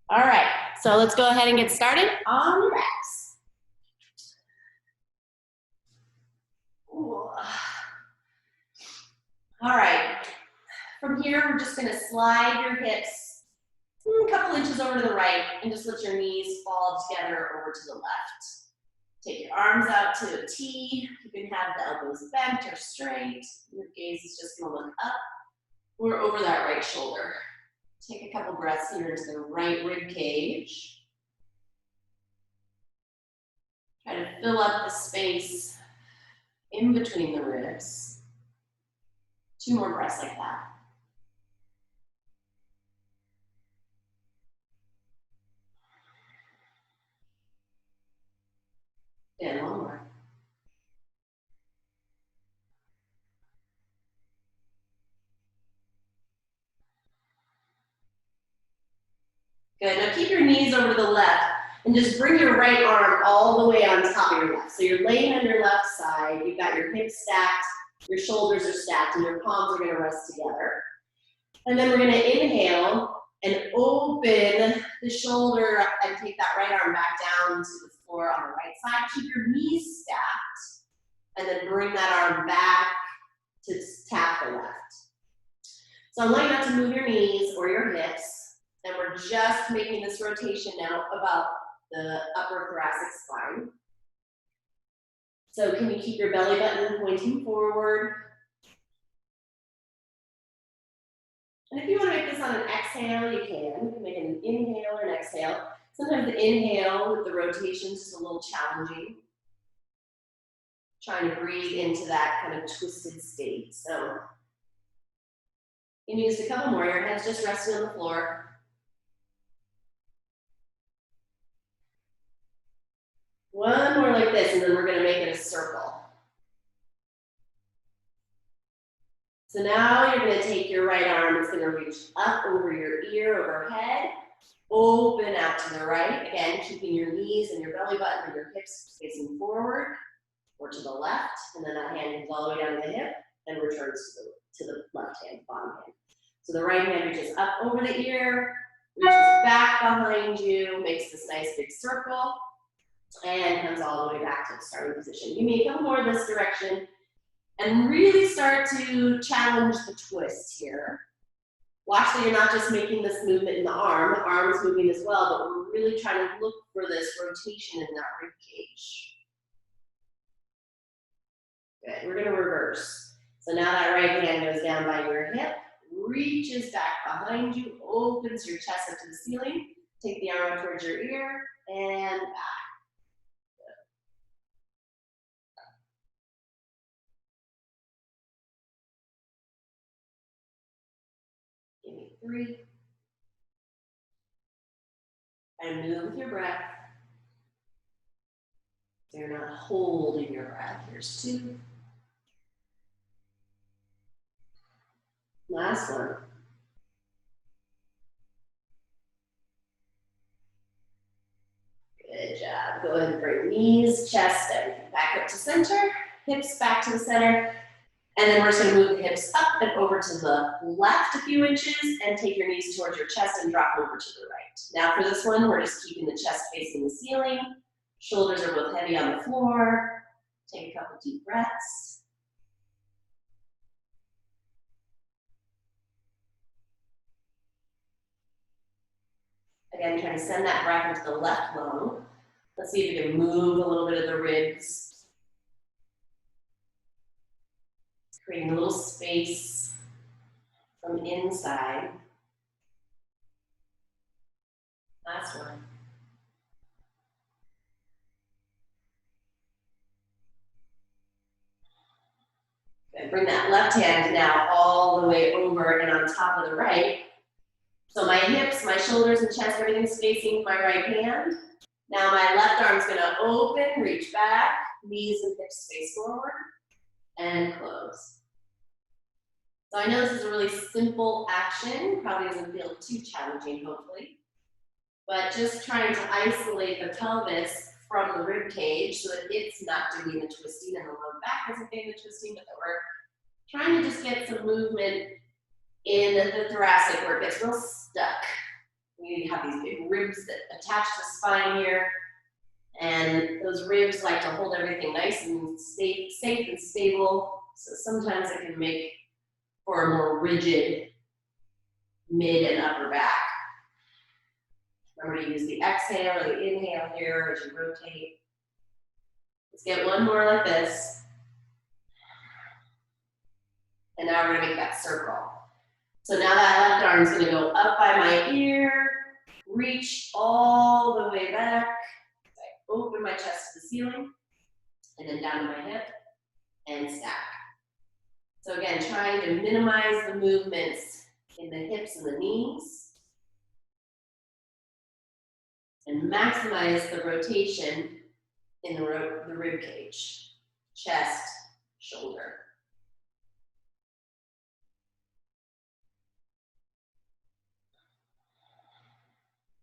All right, so let's go ahead and get started on your backs. Ooh. All right, from here, we're just gonna slide your hips a couple inches over to the right and just let your knees fall together over to the left. Take your arms out to a T. You can have the elbows bent or straight. Your gaze is just gonna look up or over that right shoulder. Take a couple breaths here into the right rib cage. Try to fill up the space in between the ribs. 2 more breaths like that. And 1 more. Good, now keep your knees over to the left and just bring your right arm all the way on top of your left. So you're laying on your left side, you've got your hips stacked, your shoulders are stacked, and your palms are gonna rest together. And then we're gonna inhale and open the shoulder and take that right arm back down to the floor on the right side. Keep your knees stacked, and then bring that arm back to tap the left. So I want you not to move your knees or your hips. And we're just making this rotation now about the upper thoracic spine. So can you keep your belly button pointing forward? And if you want to make this on an exhale, you can. You can make an inhale or an exhale. Sometimes the inhale with the rotation is just a little challenging. Trying to breathe into that kind of twisted state. So you can use a couple more. Your head's just resting on the floor. One more like this, and then we're gonna make it a circle. So now you're gonna take your right arm, it's gonna reach up over your ear, overhead, open out to the right, again, keeping your knees and your belly button and your hips facing forward, or to the left, and then that hand comes all the way down to the hip, and returns to the left hand, bottom hand. So the right hand reaches up over the ear, reaches back behind you, makes this nice big circle, and comes all the way back to the starting position. You may come more this direction and really start to challenge the twist here. Watch that you're not just making this movement in the arm is moving as well, but we're really trying to look for this rotation in that rib cage. Good, we're gonna reverse. So now that right hand goes down by your hip, reaches back behind you, opens your chest up to the ceiling, take the arm towards your ear, and back. Give me 3. And move with your breath. So you're not holding your breath. Here's 2. Last one. Good job. Go ahead and bring knees, chest, everything back up to center. Hips back to the center. And then we're just gonna move the hips up and over to the left a few inches and take your knees towards your chest and drop over to the right. Now for this one, we're just keeping the chest facing the ceiling. Shoulders are both heavy on the floor. Take a couple deep breaths. Again, trying to send that breath into the left lung. Let's see if we can move a little bit of the ribs. Creating a little space from inside. Last one. Good. Bring that left hand now all the way over and on top of the right. So my hips, my shoulders and chest, everything's facing my right hand. Now my left arm's gonna open, reach back, knees and hips face forward, and close. So I know this is a really simple action, probably doesn't feel too challenging, hopefully. But just trying to isolate the pelvis from the rib cage so that it's not doing the twisting and the low back isn't doing the twisting, but that we're trying to just get some movement in the thoracic where it gets real stuck. We have these big ribs that attach to the spine here. And those ribs like to hold everything nice and safe and stable. So sometimes it can make for a more rigid mid and upper back. Remember to use the exhale or the inhale here as you rotate. Let's get one more like this. And now we're gonna make that circle. So now that left arm is gonna go up by my ear, reach all the way back. I open my chest to the ceiling, and then down to my hip, and stack. So again, trying to minimize the movements in the hips and the knees, and maximize the rotation in the rib cage, chest, shoulder.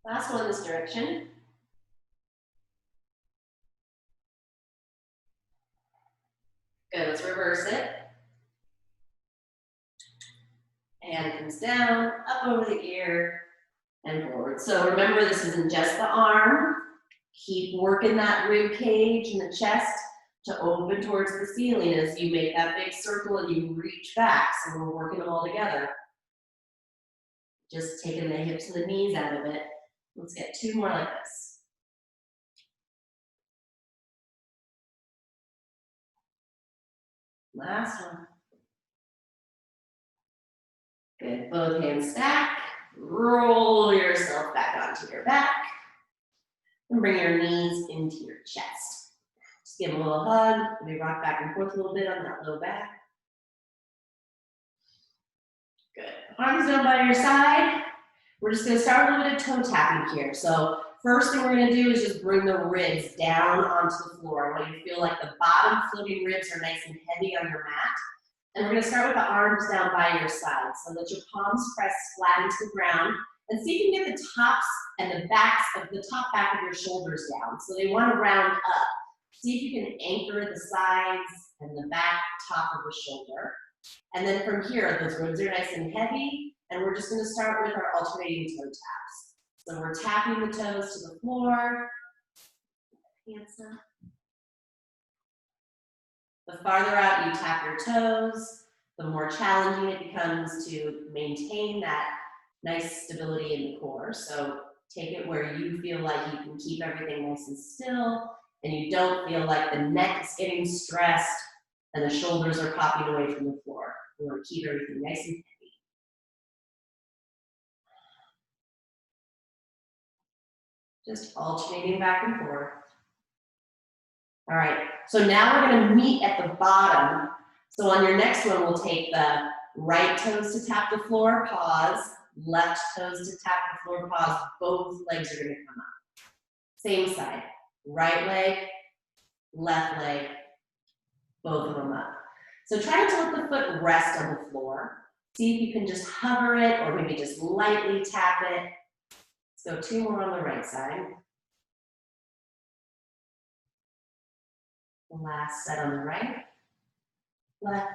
Last one this direction. Good, let's reverse it. Hand comes down, up over the ear, and forward. So remember, this isn't just the arm. Keep working that rib cage and the chest to open towards the ceiling as you make that big circle and you reach back. So we're working them all together. Just taking the hips and the knees out of it. Let's get two more like this. Last one. Good, both hands stack. Roll yourself back onto your back. And bring your knees into your chest. Just give them a little hug. Maybe rock back and forth a little bit on that low back. Good. Arms down by your side. We're just gonna start a little bit of toe tapping here. So first thing we're gonna do is just bring the ribs down onto the floor. I want you to feel like the bottom floating ribs are nice and heavy on your mat. And we're gonna start with the arms down by your side. So let your palms press flat into the ground and see if you can get the tops and the backs of the top back of your shoulders down. So they wanna round up. See if you can anchor the sides and the back top of the shoulder. And then from here, those ribs are nice and heavy, and we're just gonna start with our alternating toe taps. So we're tapping the toes to the floor. Hands up. The farther out you tap your toes, the more challenging it becomes to maintain that nice stability in the core. So take it where you feel like you can keep everything nice and still, and you don't feel like the neck is getting stressed and the shoulders are popping away from the floor. We want to keep everything nice and heavy. Just alternating back and forth. All right, so now we're gonna meet at the bottom. So on your next one, we'll take the right toes to tap the floor, pause, left toes to tap the floor, pause. Both legs are gonna come up. Same side, right leg, left leg, both of them up. So try to let the foot rest on the floor. See if you can just hover it or maybe just lightly tap it. Let's go two more on the right side. The last set on the right, left,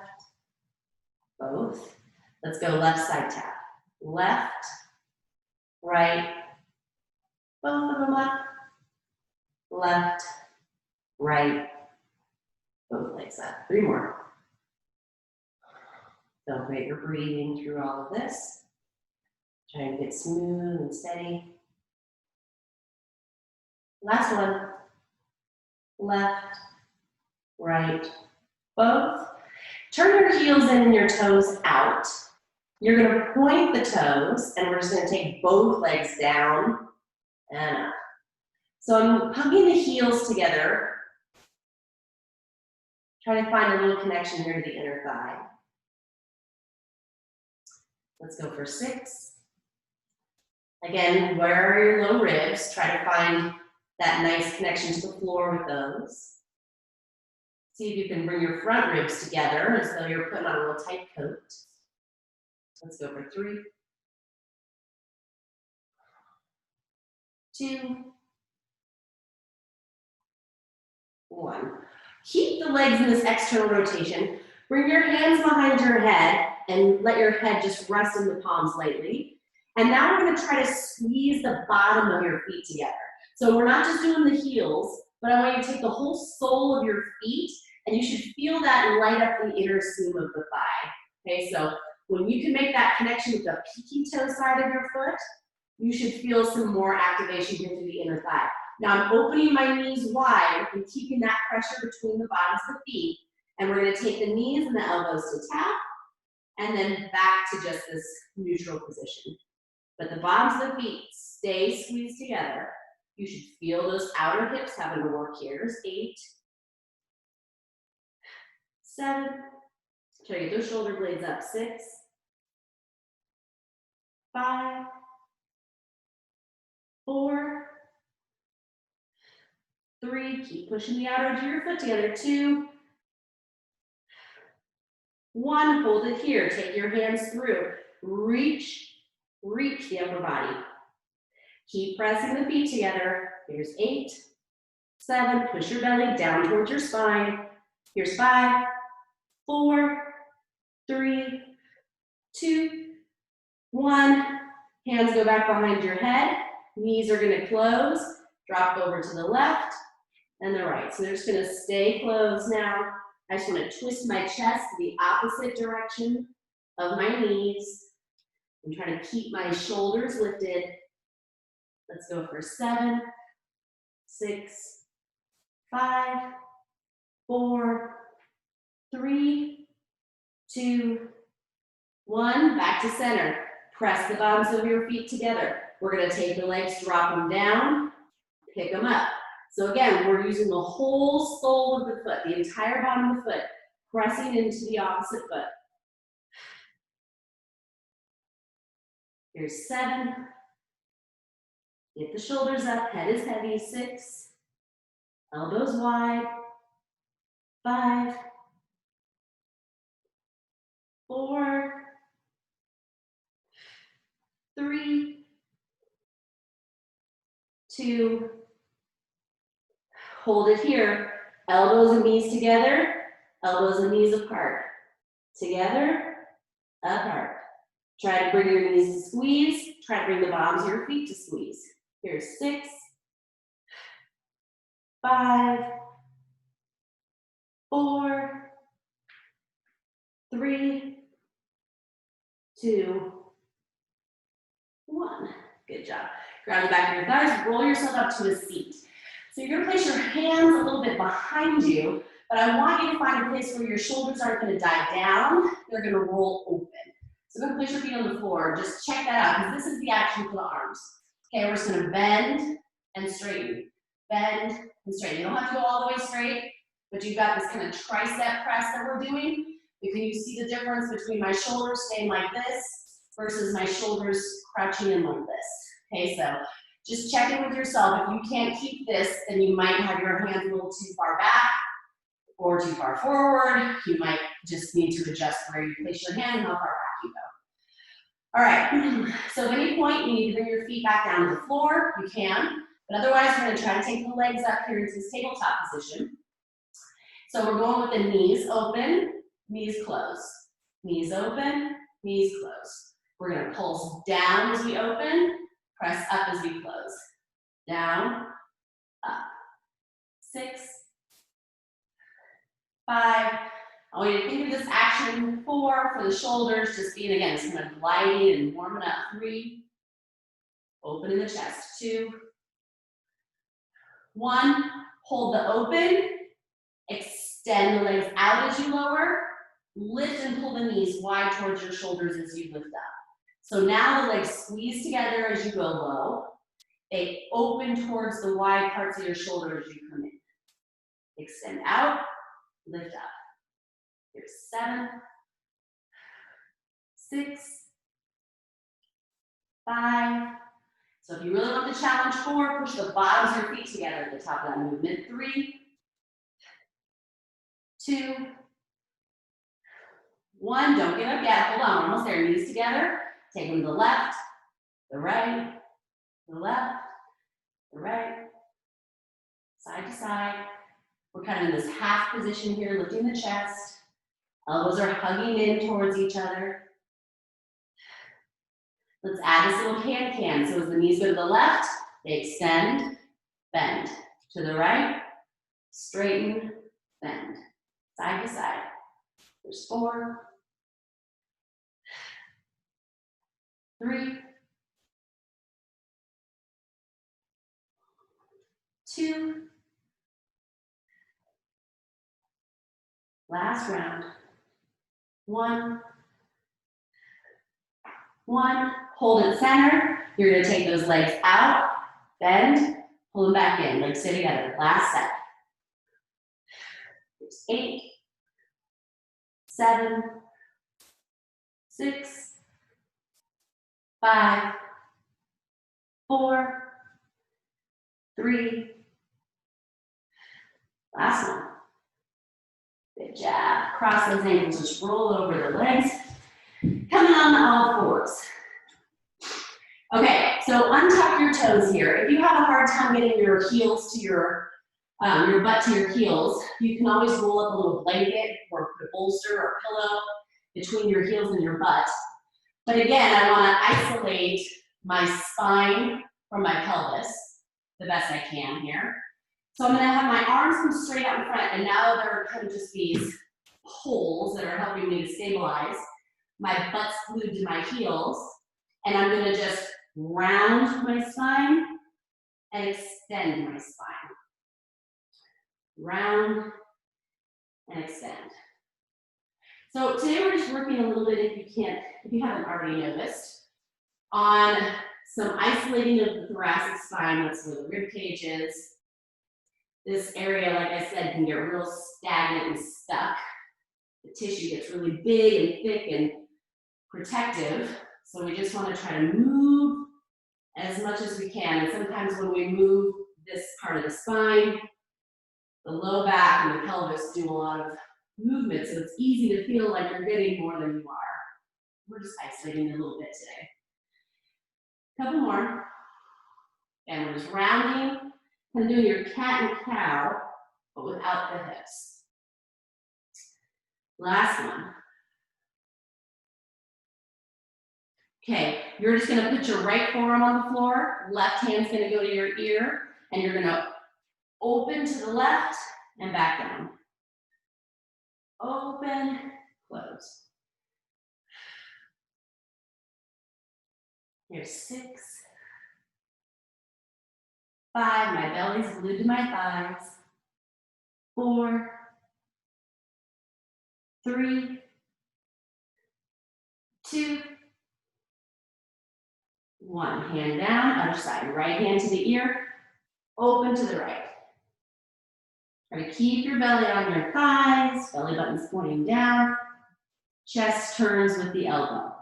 both. Let's go left side tap. Left, right, both of them up. Left, right, both legs up. Three more. Feel great you're breathing through all of this. Try to get smooth and steady. Last one. Left, right, both. Turn your heels in and your toes out. You're gonna point the toes, and we're just gonna take both legs down and up. So I'm hugging the heels together. Try to find a little connection here to the inner thigh. Let's go for 6. Again, where are your low ribs? Try to find that nice connection to the floor with those. See if you can bring your front ribs together as though you're putting on a real tight coat. Let's go for 3, 2, 1. Keep the legs in this external rotation. Bring your hands behind your head and let your head just rest in the palms lightly. And now we're gonna try to squeeze the bottom of your feet together. So we're not just doing the heels, but I want you to take the whole sole of your feet, and you should feel that light up the inner seam of the thigh. Okay, so when you can make that connection with the peaky toe side of your foot, you should feel some more activation here through the inner thigh. Now I'm opening my knees wide and keeping that pressure between the bottoms of the feet. And we're gonna take the knees and the elbows to tap, and then back to just this neutral position. But the bottoms of the feet stay squeezed together. You should feel those outer hips having to work here. There's 8, 7, try to get those shoulder blades up, 6, 5, 4, 3, keep pushing the outer edge of your foot together, 2, 1, hold it here, take your hands through, reach the upper body. Keep pressing the feet together. Here's 8, 7, push your belly down towards your spine. Here's 5, 4, 3, 2, 1. Hands go back behind your head. Knees are gonna close. Drop over to the left and the right. So they're just gonna stay closed now. I just wanna twist my chest to the opposite direction of my knees. I'm trying to keep my shoulders lifted. Let's go for 7, 6, 5, 4, 3, 2, 1. Back to center. Press the bottoms of your feet together. We're gonna take the legs, drop them down, pick them up. So again, we're using the whole sole of the foot, the entire bottom of the foot, pressing into the opposite foot. Here's 7. Get the shoulders up, head is heavy, 6, elbows wide, 5, 4, 3, 2, hold it here, elbows and knees together, elbows and knees apart, together, apart. Try to bring your knees to squeeze, try to bring the bottoms of your feet to squeeze. Here's 6, 5, 4, 3, 2, 1. Good job. Grab the back of your thighs, roll yourself up to a seat. So you're gonna place your hands a little bit behind you, but I want you to find a place where your shoulders aren't gonna dive down, they're gonna roll open. So go place your feet on the floor, just check that out, because this is the action for the arms. Okay, we're just gonna bend and straighten, bend and straighten. You don't have to go all the way straight, but you've got this kind of tricep press that we're doing. Can you see the difference between my shoulders staying like this versus my shoulders crouching in like this? Okay, so just check in with yourself. If you can't keep this, then you might have your hands a little too far back or too far forward. You might just need to adjust where you place your hand and how far back you go. All right, so at any point you need to bring your feet back down to the floor, you can, but otherwise we're gonna try to take the legs up here into this tabletop position. So we're going with the knees open, knees close. Knees open, knees close. We're gonna pulse down as we open, press up as we close. Down, up. 6, 5. I want you to think of this action 4 for the shoulders, just being, again, just kind of gliding and warming up. 3, open in the chest. 2, 1, hold the open, extend the legs out as you lower, lift and pull the knees wide towards your shoulders as you lift up. So now the legs squeeze together as you go low. They open towards the wide parts of your shoulder as you come in. Extend out, lift up. Here's 7, 6, 5. So if you really want the challenge 4, push the bottoms of your feet together at the top of that movement. 3, 2, 1. Don't give up yet. Hold on, we're almost there. Knees together. Take them to the left, the right, the left, the right, side to side. We're kind of in this half position here, lifting the chest. Elbows are hugging in towards each other. Let's add this little can-can. So as the knees go to the left, they extend, bend. To the right, straighten, bend. Side to side. There's 4, 3, 2, last round. 1, 1, hold it center. You're gonna take those legs out, bend, pull them back in, legs stay together. Last set. There's 8, 7, 6, 5, 4, 3, last one. Good job. Cross those ankles, just roll over the legs. Coming on to all fours. Okay, so untuck your toes here. If you have a hard time getting your heels to your butt to your heels, you can always roll up a little blanket or put a bolster or a pillow between your heels and your butt. But again, I want to isolate my spine from my pelvis the best I can here. So I'm going to have my arms come straight out in front, and now there are kind of just these poles that are helping me to stabilize. My butt's glued to my heels, and I'm going to just round my spine and extend my spine. Round and extend. So today we're just working a little bit, if you haven't already noticed, on some isolating of the thoracic spine. That's where the rib cage is. This area, like I said, can get real stagnant and stuck. The tissue gets really big and thick and protective. So we just want to try to move as much as we can. And sometimes when we move this part of the spine, the low back and the pelvis do a lot of movement. So it's easy to feel like you're getting more than you are. We're just isolating a little bit today. Couple more. And we're just rounding. Kind of doing your cat and cow, but without the hips. Last one. Okay, you're just gonna put your right forearm on the floor, left hand's gonna go to your ear, and you're gonna open to the left and back down. Open, close. Here's 6, 5, my belly's glued to my thighs. 4, 3, 2, 1. Hand down, other side. Right hand to the ear, open to the right. Try to keep your belly on your thighs, belly button's pointing down, chest turns with the elbow.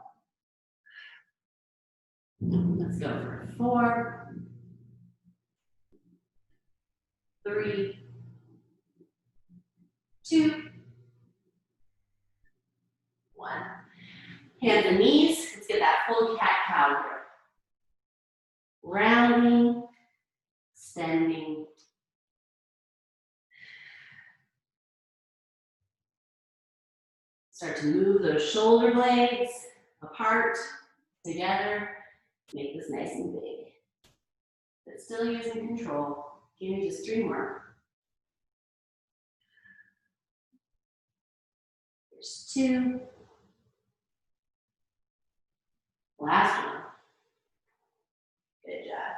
Let's go for 4, 3, 2, 1. Hands and knees, let's get that full cat-cow here. Rounding, extending. Start to move those shoulder blades apart, together. Make this nice and big. But still using control. Give me just 3 more. There's 2. Last one. Good job.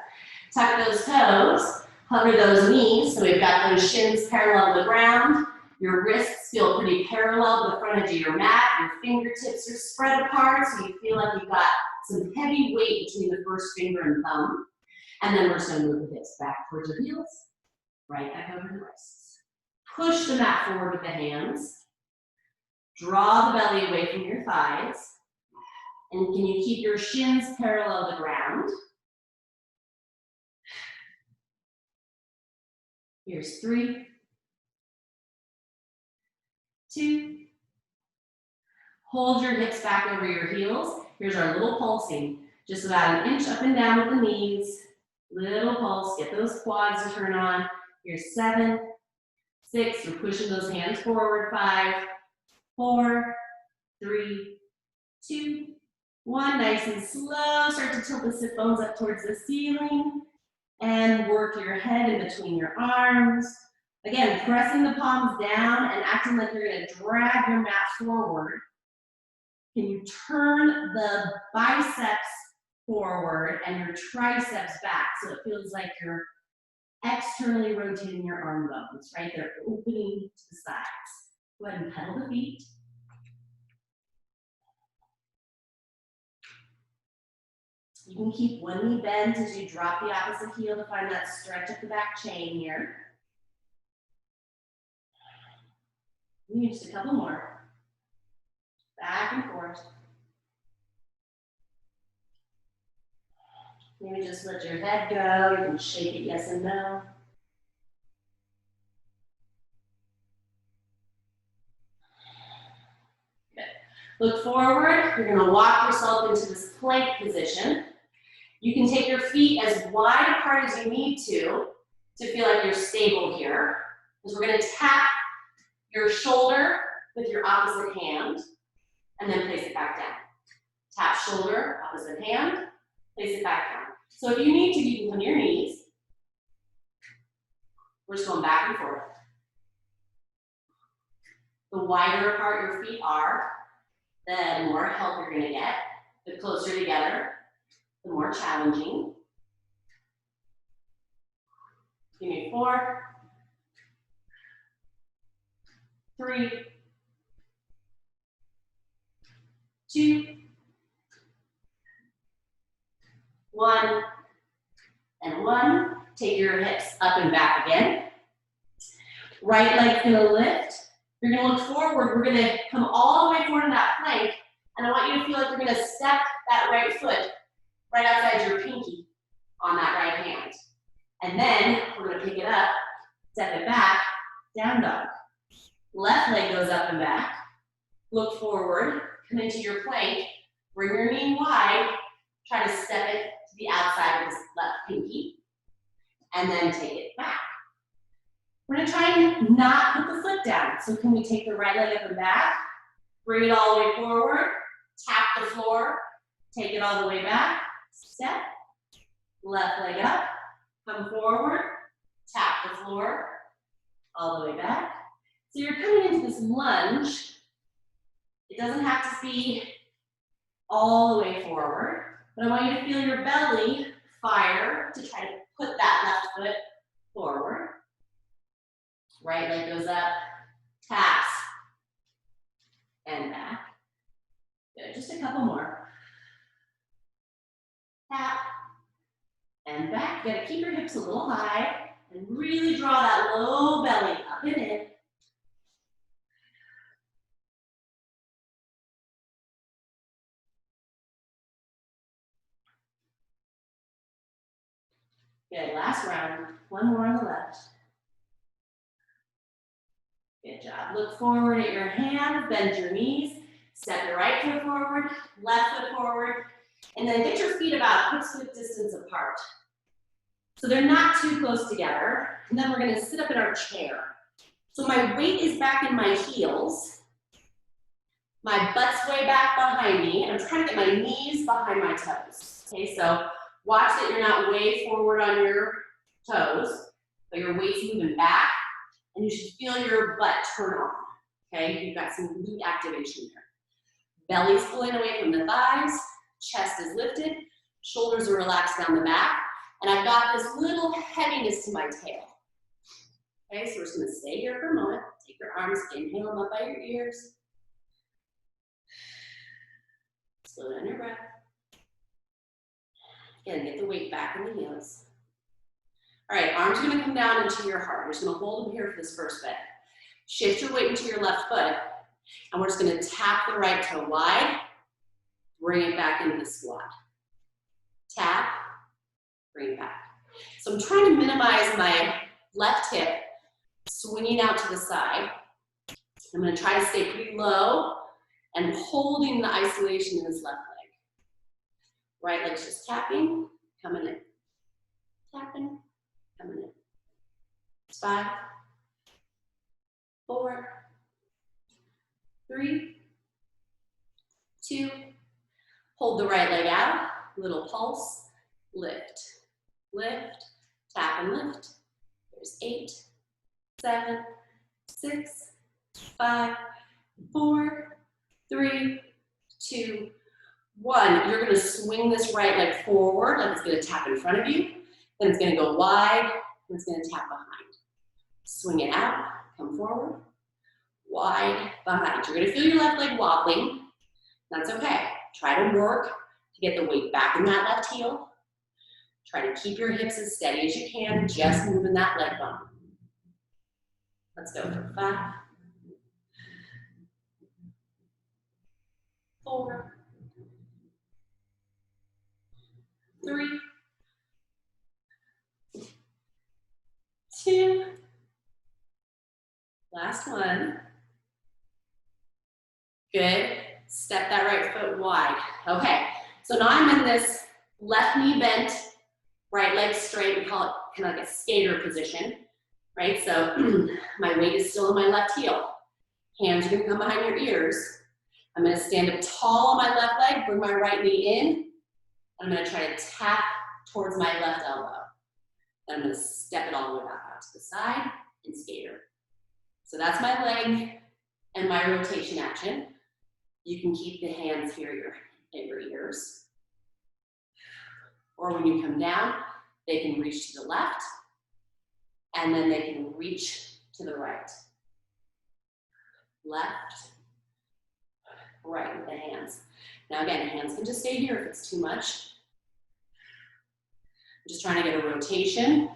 Tuck those toes, hover those knees, so we've got those shins parallel to the ground. Your wrists feel pretty parallel to the front edge of your mat. Your fingertips are spread apart, so you feel like you've got some heavy weight between the first finger and thumb. And then we're just going to move the hips back towards your heels, right back over the wrists. Push the mat forward with the hands. Draw the belly away from your thighs. And can you keep your shins parallel to the ground? Here's 3, 2. Hold your hips back over your heels. Here's our little pulsing. Just about 1 inch up and down with the knees. Little pulse, get those quads to turn on. Here's 7, 6, we're pushing those hands forward. 5, 4, 3, 2, 1, nice and slow. Start to tilt the sit bones up towards the ceiling and work your head in between your arms. Again, pressing the palms down and acting like you're gonna drag your mat forward. Can you turn the biceps forward and your triceps back so it feels like you're externally rotating your arm bones, right? They're opening to the sides. Go ahead and pedal the feet. You can keep one knee bent as you drop the opposite heel to find that stretch of the back chain here. Maybe just a couple more. Back and forth. Maybe just let your head go. You can shake it yes and no. Good. Look forward. You're going to walk yourself into this plank position. You can take your feet as wide apart as you need to feel like you're stable here. Because we're going to tap your shoulder with your opposite hand and then place it back down. Tap shoulder, opposite hand, place it back down. So if you need to, you can come to your knees. We're just going back and forth. The wider apart your feet are, the more help you're going to get. The closer together, the more challenging. Give me 4, 3, 2, 1, and 1. Take your hips up and back again. Right leg's gonna lift. You're gonna look forward. We're gonna come all the way forward in that plank, and I want you to feel like you're gonna step that right foot right outside your pinky on that right hand. And then we're gonna pick it up, step it back, down dog. Left leg goes up and back. Look forward, come into your plank, bring your knee wide, try to step it to the outside of this left pinky, and then take it back. We're gonna try and not put the foot down. So can we take the right leg up and back, bring it all the way forward, tap the floor, take it all the way back, step, left leg up, come forward, tap the floor, all the way back. So you're coming into this lunge. It doesn't have to be all the way forward, but I want you to feel your belly fire to try to put that left foot forward. Right leg goes up, taps, and back. Good, just a couple more. Tap, and back. You gotta keep your hips a little high and really draw that low belly up and in. Good, last round. One more on the left. Good job. Look forward at your hands, bend your knees, step your right foot forward, left foot forward, and then get your feet about hip-width distance apart. So they're not too close together. And then we're gonna sit up in our chair. So my weight is back in my heels. My butt's way back behind me, and I'm trying to get my knees behind my toes. Okay, so watch that you're not way forward on your toes, but your weight's moving back, and you should feel your butt turn on. Okay, you've got some glute activation here. Belly's pulling away from the thighs, chest is lifted, shoulders are relaxed down the back, and I've got this little heaviness to my tail. Okay, so we're just gonna stay here for a moment. Take your arms, inhale them up by your ears. Slow down your breath. Again, get the weight back in the heels. All right, arms are gonna come down into your heart. We're just gonna hold them here for this first bit. Shift your weight into your left foot, and we're just gonna tap the right toe wide, bring it back into the squat. Tap, bring it back. So I'm trying to minimize my left hip swinging out to the side. I'm gonna try to stay pretty low and holding the isolation in this left leg. Right leg's just tapping, coming in. Tapping, coming in. It's 5, 4, 3, 2, Hold the right leg out, little pulse, lift, lift, tap and lift. There's 8, 7, 6, 5, 4, 3, 2, 1. You're gonna swing this right leg forward, like it's gonna tap in front of you, then it's gonna go wide, and it's gonna tap behind. Swing it out, come forward, wide, behind. You're gonna feel your left leg wobbling. That's okay. Try to work to get the weight back in that left heel. Try to keep your hips as steady as you can, just moving that leg bone. Let's go for 5, 4, 3, 2, last one. Good. Step that right foot wide. Okay, so now I'm in this left knee bent, right leg straight. We call it kind of like a skater position, right? So my weight is still in my left heel. Hands are gonna come behind your ears. I'm gonna stand up tall on my left leg, bring my right knee in. I'm gonna try to tap towards my left elbow. Then I'm gonna step it all the way back out to the side and skater. So that's my leg and my rotation action. You can keep the hands here in your ears. Or when you come down, they can reach to the left, and then they can reach to the right. Left, right with the hands. Now again, hands can just stay here if it's too much. I'm just trying to get a rotation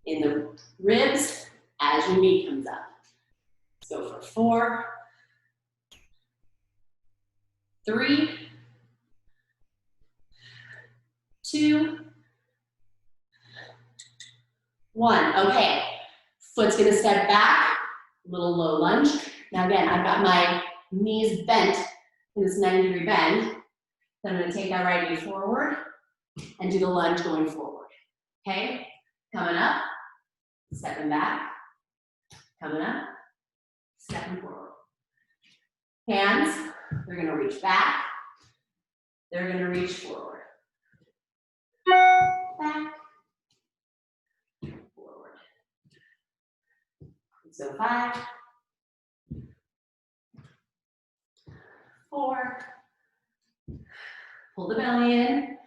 in the ribs as your knee comes up. Let's go for 4, 3, 2, 1. Okay, foot's gonna step back, little low lunge. Now again, I've got my knees bent in this 90-degree bend. Then I'm gonna take that right knee forward and do the lunge going forward. Okay, coming up, stepping back, coming up, stepping forward. Hands, they're gonna reach back, they're gonna reach forward. Back, forward. So 5, 4, pull the belly in,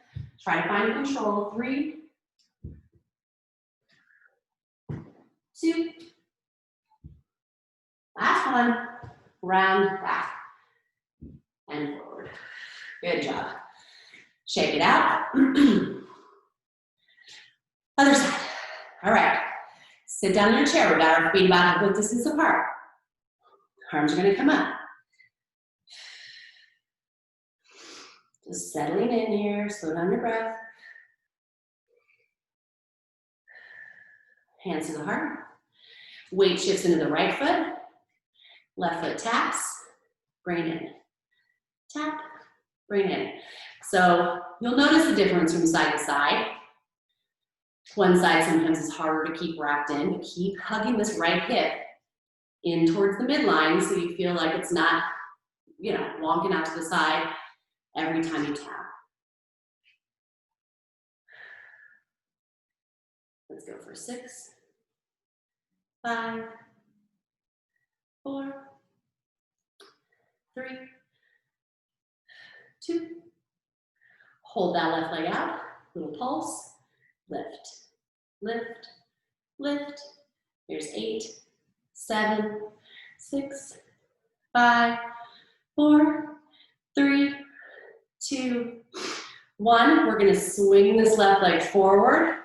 try to find control. 3, 2, last one, round back and forward. Good job. Shake it out. Other side. All right. Sit down in your chair. We got our feet about a foot distance apart. Arms are going to come up. Just settling in here. Slow down your breath. Hands to the heart. Weight shifts into the right foot. Left foot taps. Bring it in. Tap. Bring it in. So you'll notice the difference from side to side. One side sometimes is harder to keep wrapped in, but keep hugging this right hip in towards the midline so you feel like it's not, wonking out to the side every time you tap. Let's go for 6, 5, 4, 3, 2. Hold that left leg out, little pulse, lift, lift, lift. Here's 8, 7, 6, 5, 4, 3, 2, 1. We're gonna swing this left leg forward,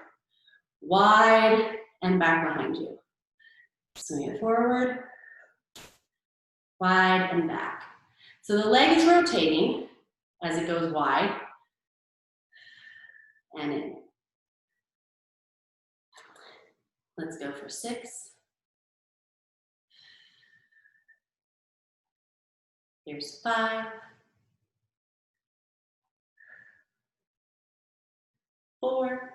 wide, and back behind you. Swing it forward, wide, and back. So the leg is rotating as it goes wide and in. Let's go for 6. Here's 5. 4.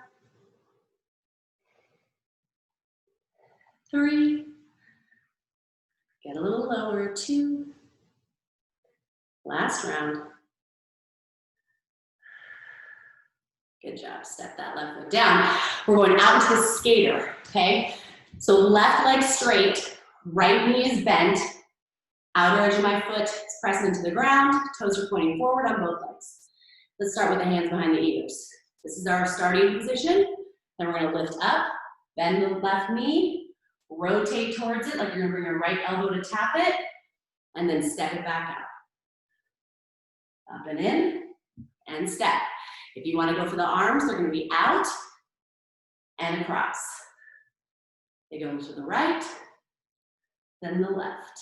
3. Get a little lower. 2. Last round. Good job. Step that left foot down. We're going out into the skater, okay? So left leg straight, right knee is bent, outer edge of my foot is pressing into the ground, toes are pointing forward on both legs. Let's start with the hands behind the ears. This is our starting position. Then we're gonna lift up, bend the left knee, rotate towards it like you're gonna bring your right elbow to tap it, and then step it back out. Up and in, and step. If you wanna go for the arms, they're gonna be out and across. They go to the right, then the left.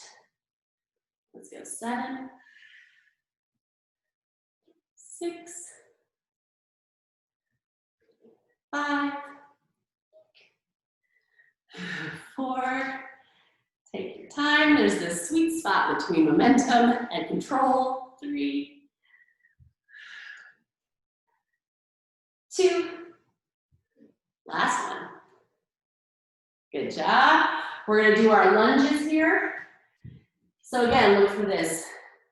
Let's go 7, 6, 5, 4, take your time. There's this sweet spot between momentum and control. 3, 2, last one. Good job. We're gonna do our lunges here. So again, look for this.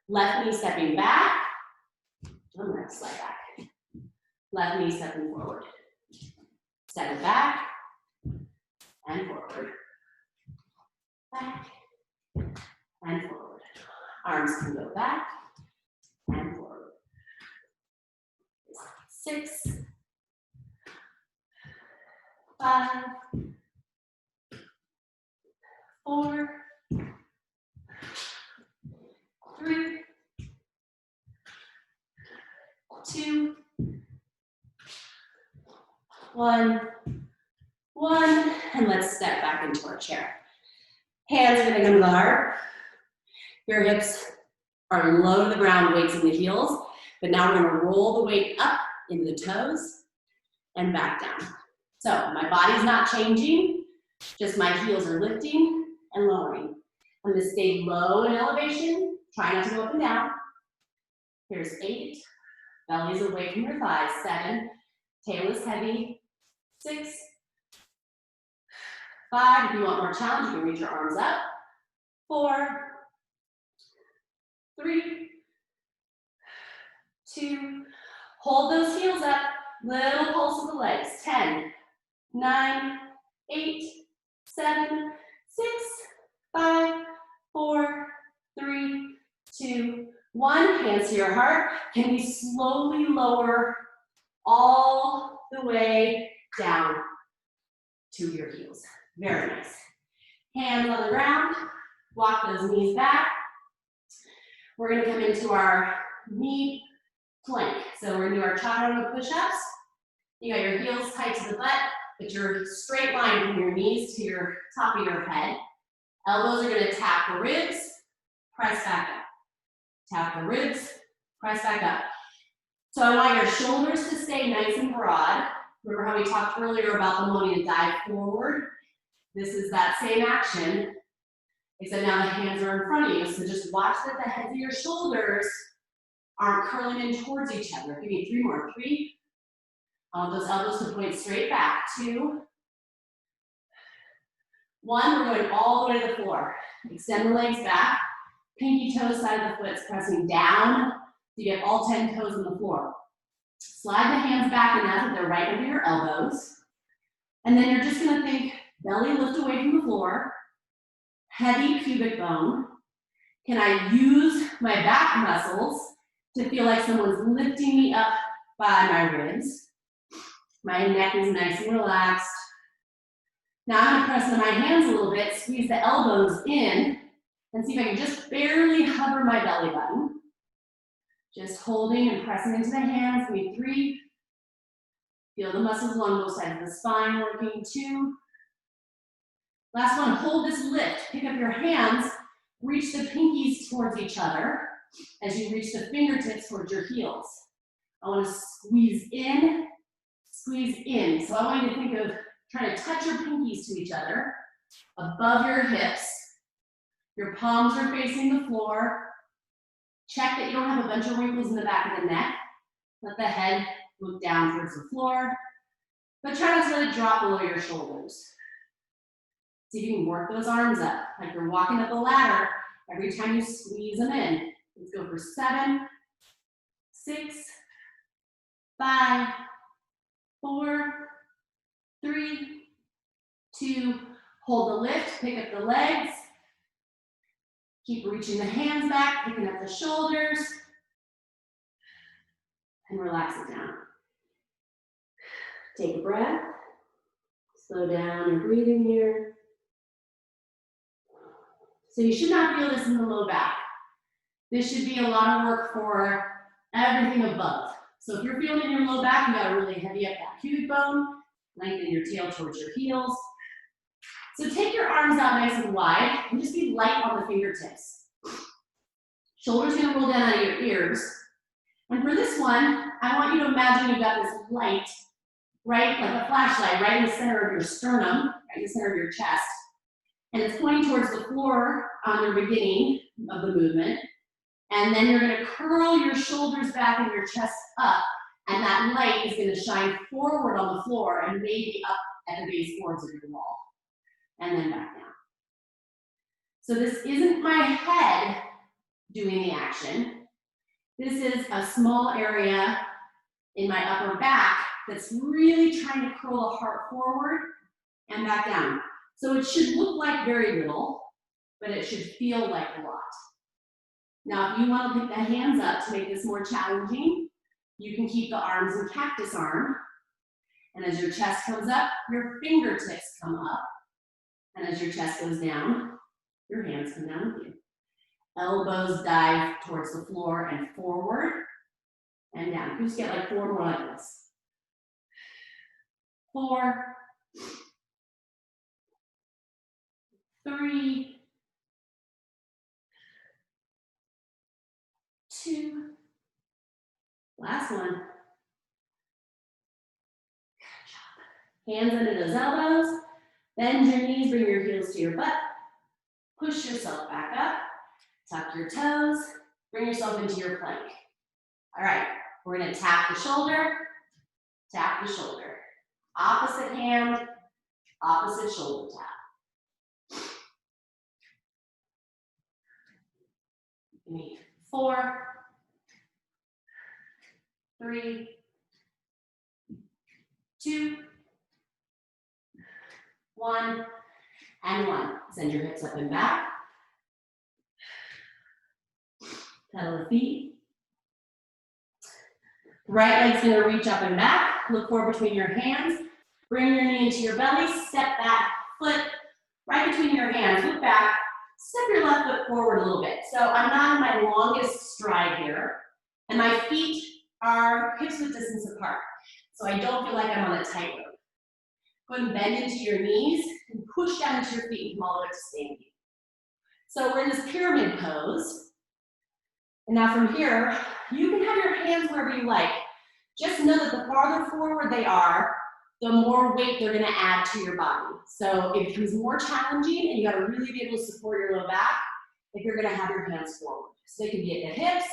Left knee stepping back. I'm gonna slide back. Left knee stepping forward. Step it back and forward. Back and forward. Arms can go back and forward. 6, 5, 4, 3, 2, 1, and let's step back into our chair. Hands are gonna come to the heart. Your hips are low to the ground, weights in the heels, but now we're gonna roll the weight up into the toes and back down. So my body's not changing, just my heels are lifting and lowering. I'm gonna stay low in elevation, try not to go up and down. Here's 8, belly's away from your thighs, 7, tail is heavy, 6, 5, if you want more challenge, you can reach your arms up, 4, 3, 2, hold those heels up, little pulse of the legs, 10, 9, 8, 7, 6, 5, 4, 3, 2, 1. Hands to your heart. Can we slowly lower all the way down to your heels? Very nice. Hands on the ground. Walk those knees back. We're going to come into our knee plank. So we're going to do our chaturanga push-ups. You got your heels tight to the butt, but you're straight line from your knees to your top of your head. Elbows are going to tap the ribs, press back up. Tap the ribs, press back up. So I want your shoulders to stay nice and broad. Remember how we talked earlier about them wanting to dive forward? This is that same action, except now the hands are in front of you. So just watch that the heads of your shoulders aren't curling in towards each other. Give me 3 more. 3. I want those elbows to point straight back. 2. 1, we're going all the way to the floor. Extend the legs back. Pinky toe side of the foot is pressing down. So you get all 10 toes on the floor. Slide the hands back and out to the right of your elbows. And then you're just gonna think belly lift away from the floor. Heavy pubic bone. Can I use my back muscles to feel like someone's lifting me up by my ribs? My neck is nice and relaxed. Now I'm gonna press in my hands a little bit, squeeze the elbows in, and see if I can just barely hover my belly button. Just holding and pressing into the hands. Give me 3. Feel the muscles along both sides of the spine working. 2. Last one, hold this lift. Pick up your hands, reach the pinkies towards each other as you reach the fingertips towards your heels. I want to squeeze in, squeeze in. So I want you to think of trying to touch your pinkies to each other above your hips. Your palms are facing the floor. Check that you don't have a bunch of wrinkles in the back of the neck. Let the head look down towards the floor, but try not to let it drop below your shoulders. See if you can work those arms up, like you're walking up a ladder every time you squeeze them in. Let's go for 7, 6, 5, 4, 3, 2, hold the lift, pick up the legs. Keep reaching the hands back, picking up the shoulders, and relax it down. Take a breath, slow down your breathing here. So you should not feel this in the low back. This should be a lot of work for everything above. So if you're feeling in your low back, you gotta really heavy up that pubic bone, lengthen your tail towards your heels. So take your arms out nice and wide and just be light on the fingertips. Shoulders gonna roll down out of your ears. And for this one, I want you to imagine you've got this light, right, like a flashlight, right in the center of your sternum, right in the center of your chest. And it's pointing towards the floor on your beginning of the movement. And then you're gonna curl your shoulders back and your chest up, and that light is gonna shine forward on the floor and maybe up at the base boards of your wall. And then back down. So this isn't my head doing the action. This is a small area in my upper back that's really trying to curl the heart forward and back down. So it should look like very little, but it should feel like a lot. Now, if you want to pick the hands up to make this more challenging, you can keep the arms in cactus arm. And as your chest comes up, your fingertips come up. And as your chest goes down, your hands come down with you. Elbows dive towards the floor and forward and down. You just get like 4 more like this. 4, 3, 2, last one. Good job. Hands under those elbows. Bend your knees, bring your heels to your butt. Push yourself back up. Tuck your toes. Bring yourself into your plank. All right, we're gonna tap the shoulder, tap the shoulder. Opposite hand, opposite shoulder tap. Give me 4, 3, 2, 1, and 1. Send your hips up and back. Pedal the feet. Right leg's gonna reach up and back. Look forward between your hands. Bring your knee into your belly. Step that foot right between your hands. Look back. Step your left foot forward a little bit. So I'm not in my longest stride here. And my feet are hips width distance apart. So I don't feel like I'm on a tightrope. Go ahead and bend into your knees and push down into your feet and come all the way to standing. So we're in this pyramid pose. And now from here, you can have your hands wherever you like. Just know that the farther forward they are, the more weight they're gonna add to your body. So it becomes more challenging and you gotta really be able to support your low back if you're gonna have your hands forward. So they can be at the hips,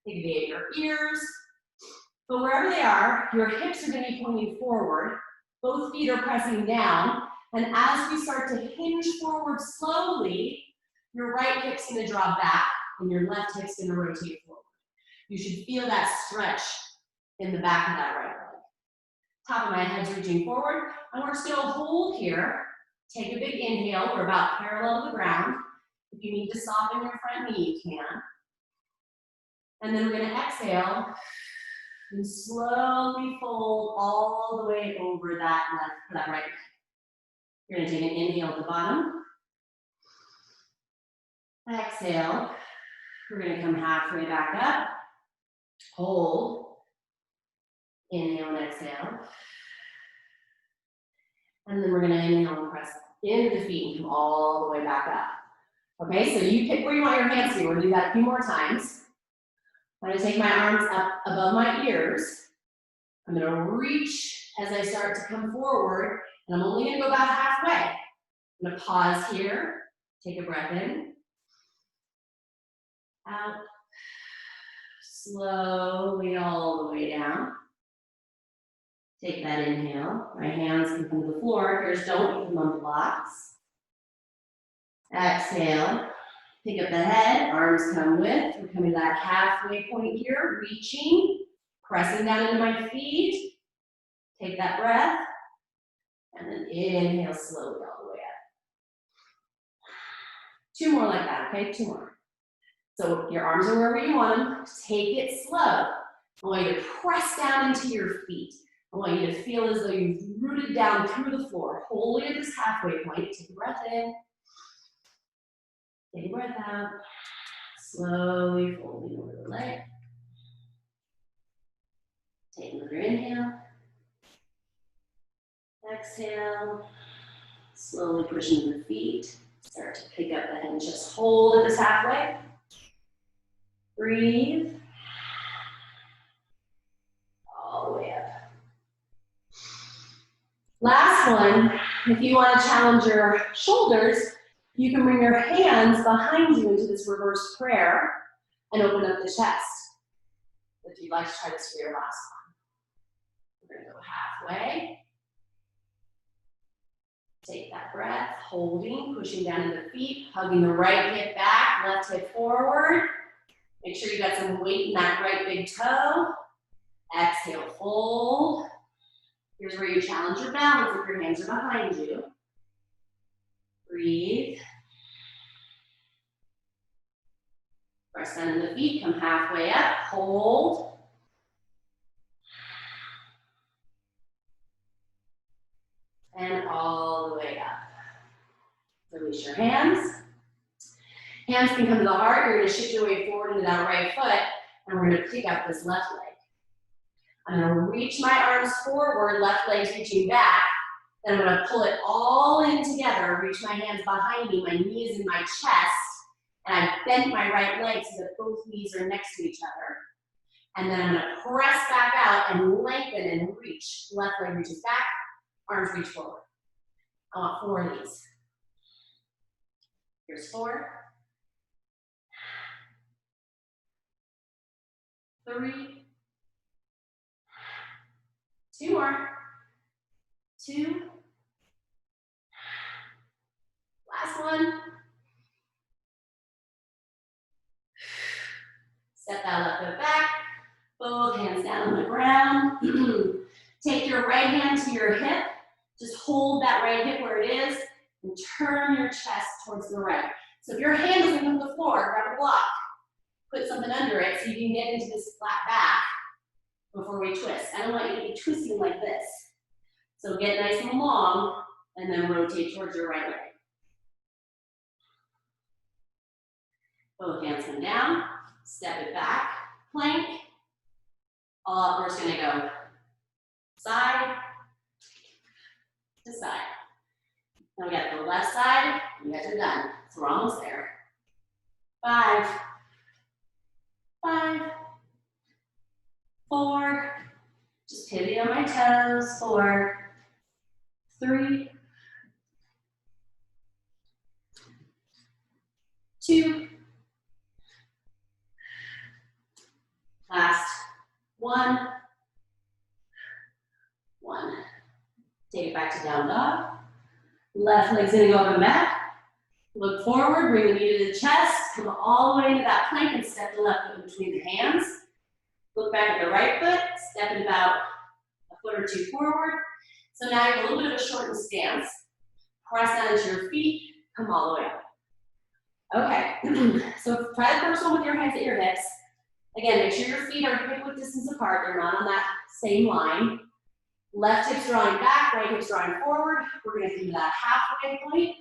they can be at your ears, but wherever they are, your hips are gonna be pointing forward, both feet are pressing down, and as we start to hinge forward slowly, your right hip's gonna draw back and your left hip's gonna rotate forward. You should feel that stretch in the back of that right leg. Top of my head's reaching forward, and we're just gonna hold here. Take a big inhale, we're about parallel to the ground. If you need to soften your front knee, you can. And then we're gonna exhale and slowly fold all the way over that left, that right leg. You're gonna take an inhale at the bottom. Exhale. We're gonna come halfway back up. Hold. Inhale and exhale. And then we're gonna inhale and press into the feet and come all the way back up. Okay, so you pick where you want your hands to be. We're gonna do that a few more times. I'm gonna take my arms up above my ears. I'm gonna reach as I start to come forward, and I'm only gonna go about halfway. I'm gonna pause here, take a breath in, out, slowly all the way down. Take that inhale. My hands can come to the floor. If yours don't, you can come on blocks. Exhale. Pick up the head. Arms come with. We're coming to that halfway point here. Reaching. Pressing down into my feet. Take that breath, and then inhale slowly all the way up. 2 more like that, okay? 2 more. So your arms are wherever you want them. Take it slow. I want you to press down into your feet. I want you to feel as though you've rooted down through the floor. Hold it at this halfway point. Take a breath in. Take a breath out. Slowly folding over the leg. Take another inhale. Exhale. Slowly push into the feet. Start to pick up the head and just hold at this halfway. Breathe. All the way up. Last one, if you want to challenge your shoulders, you can bring your hands behind you into this reverse prayer and open up the chest. If you'd like to try this for your last one. We're going to go halfway. Take that breath, holding, pushing down into the feet, hugging the right hip back, left hip forward. Make sure you got some weight in that right big toe. Exhale, fold. Here's where you challenge your balance if your hands are behind you. Breathe. Press down in the feet, come halfway up, hold. And all the way up. Release your hands. Hands can come to the heart. You're going to shift your way forward into that right foot, and we're going to pick up this left leg. I'm going to reach my arms forward, left leg's reaching back. Then I'm going to pull it all in together, reach my hands behind me, my knees in my chest, and I bent my right leg so that both knees are next to each other. And then I'm going to press back out and lengthen and reach. Left leg reaches back, arms reach forward. I want 4 of these. Here's 4. 3. 2 more. 2. Last one. Step that left foot back. Both hands down on the ground. Take your right hand to your hip. Just hold that right hip where it is and turn your chest towards the right. So if your hand doesn't come to the floor, grab a block. Put something under it so you can get into this flat back before we twist. I don't want you to be twisting like this. So get nice and long and then rotate towards your right leg. Both hands come down, step it back, plank. We're just gonna go side to side. Now we got the left side, you guys are done. So we're almost there. 5, 5, 4, just pivoting on my toes, 4, 3, 2, last, 1, 1. Take it back to down dog. Left leg's gonna go up and back. Look forward, bring the knee to the chest, come all the way into that plank and step the left foot between the hands. Look back at the right foot, step it about a foot or 2 forward. So now you have a little bit of a shortened stance. Press down into your feet, come all the way up. Okay, so try the first one with your hands at your hips. Again, make sure your feet are hip-width distance apart, they're not on that same line. Left hip's drawing back, right hip's drawing forward. We're gonna come to that halfway point.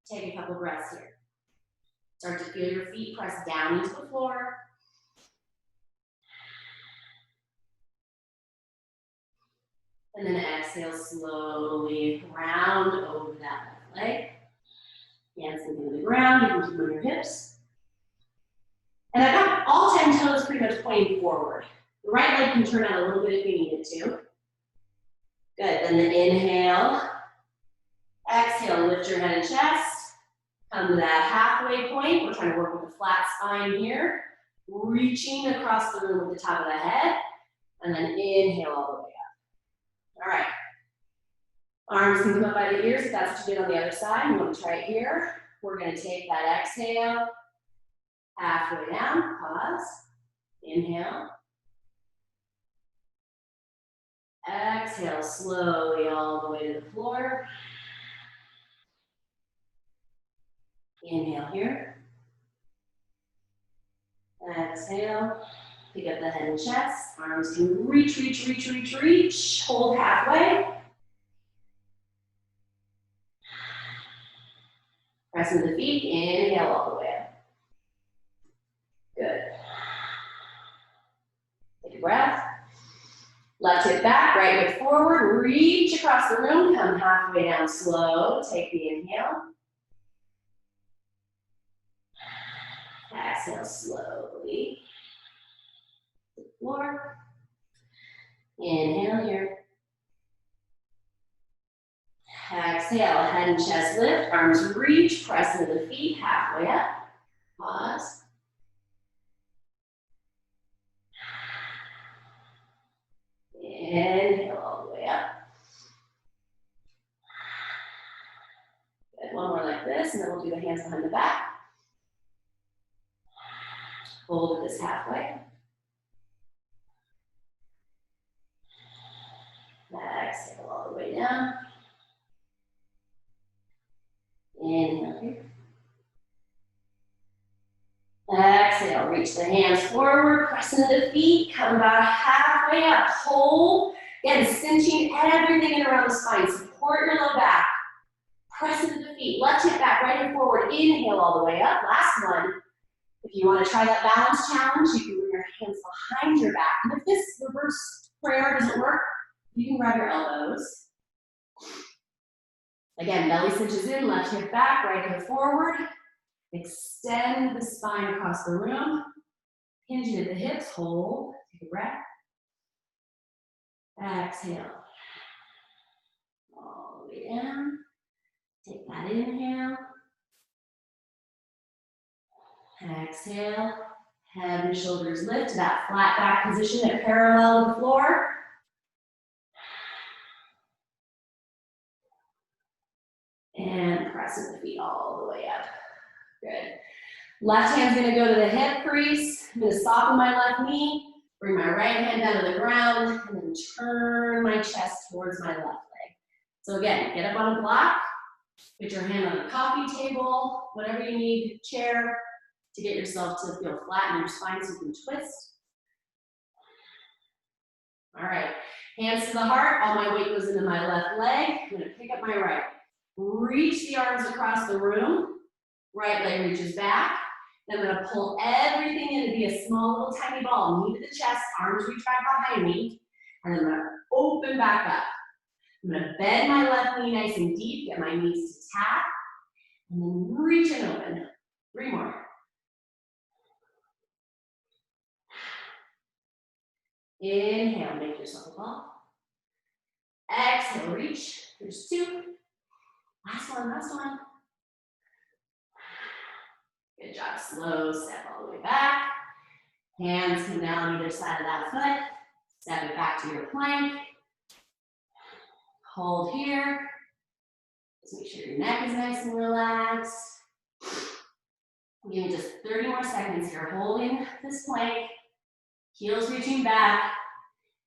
Take a couple breaths here. Start to feel your feet press down into the floor. And then exhale slowly, round over that left leg. Hands into the ground, you can keep on your hips. And I've got all 10 toes pretty much pointing forward. The right leg can turn out a little bit if you need it to. Good, then the inhale. Exhale, lift your head and chest. Come to that halfway point. We're trying to work with a flat spine here. Reaching across the room with the top of the head. And then inhale all the way up. All right. Arms can come up by the ears if that's what you did on the other side. You want to try it here. We're going to take that exhale. Halfway down. Pause. Inhale. Exhale slowly all the way to the floor. Inhale here. Exhale. Pick up the head and chest. Arms can reach, reach, reach, reach, reach. Hold halfway. Press into the feet. Inhale all the way up. Good. Take a breath. Left hip back, right hip forward. Reach across the room. Come halfway down slow. Take the inhale. Exhale slowly. To the floor. Inhale here. Exhale, head and chest lift. Arms reach. Press into the feet. Halfway up. Pause. Inhale all the way up. Good. One more like this, and then we'll do the hands behind the back. Hold this halfway. Exhale all the way down. Inhale here. Exhale, reach the hands forward, press into the feet, come about halfway up, hold. Again, cinching everything in around the spine, support your low back. Press into the feet, left hip back, right hip forward, inhale all the way up. Last one. If you want to try that balance challenge, you can bring your hands behind your back. And if this reverse prayer doesn't work, you can grab your elbows. Again, belly cinches in, left hip back, right hip forward. Extend the spine across the room. Hinge at the hips, hold, take a breath. Exhale. All the way down. Take that inhale. Exhale. Head and shoulders lift to that flat back position at parallel to the floor. And press the feet all the way up. Good. Left hand's gonna go to the hip crease. I'm gonna soften my left knee, bring my right hand down to the ground, and then turn my chest towards my left leg. So again, get up on a block, put your hand on a coffee table, whatever you need, chair, to get yourself to feel flat in your spine so you can twist. All right, hands to the heart, all my weight goes into my left leg. I'm gonna pick up my right. Reach the arms across the room. Right leg reaches back. Then I'm gonna pull everything in to be a small little tiny ball. Knee to the chest, arms reach back behind me. And then I'm gonna open back up. I'm gonna bend my left knee nice and deep, get my knees to tap. And then reach and open. 3 more. Inhale, make yourself a ball. Exhale, reach. There's 2. Last one, last one. Good job. Slow step all the way back. Hands come down on either side of that foot. Step it back to your plank. Hold here. Just make sure your neck is nice and relaxed. Give me just 30 more seconds here. Holding this plank. Heels reaching back.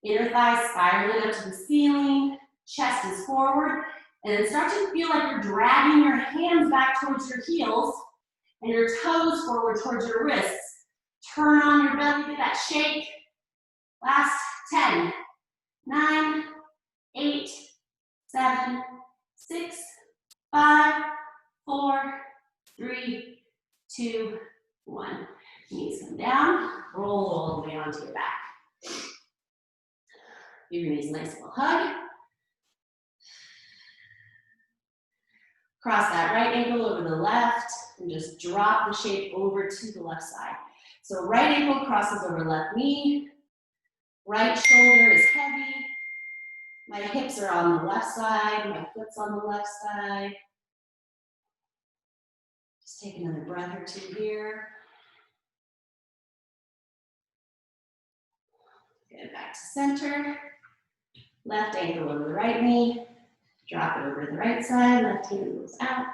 Inner thighs spiraling up to the ceiling. Chest is forward. And then start to feel like you're dragging your hands back towards your heels and your toes forward towards your wrists. Turn on your belly, get that shake. Last 10, 9, 8, 7, 6, 5, 4, 3, 2, 1. Knees come down, roll all the way onto your back. Give your knees a nice little hug. Cross that right ankle over the left and just drop the shape over to the left side. So right ankle crosses over left knee. Right shoulder is heavy. My hips are on the left side. My foot's on the left side. Just take another breath or 2 here. Get back to center. Left ankle over the right knee. Drop it over to the right side. Left hand goes out.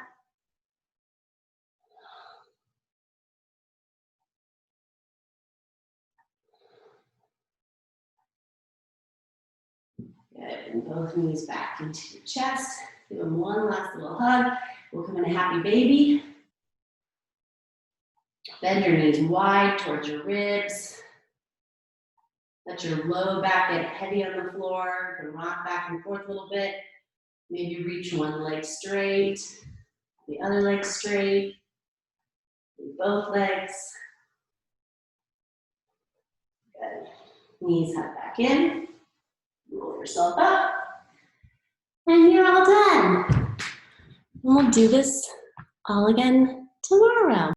Good. Good, both knees back into your chest. Give them one last little hug. We'll come in a happy baby. Bend your knees wide towards your ribs. Let your low back get heavy on the floor. You can rock back and forth a little bit. Maybe reach one leg straight, the other leg straight, both legs. Good. Knees hug back in. Roll yourself up. And you're all done. And we'll do this all again tomorrow.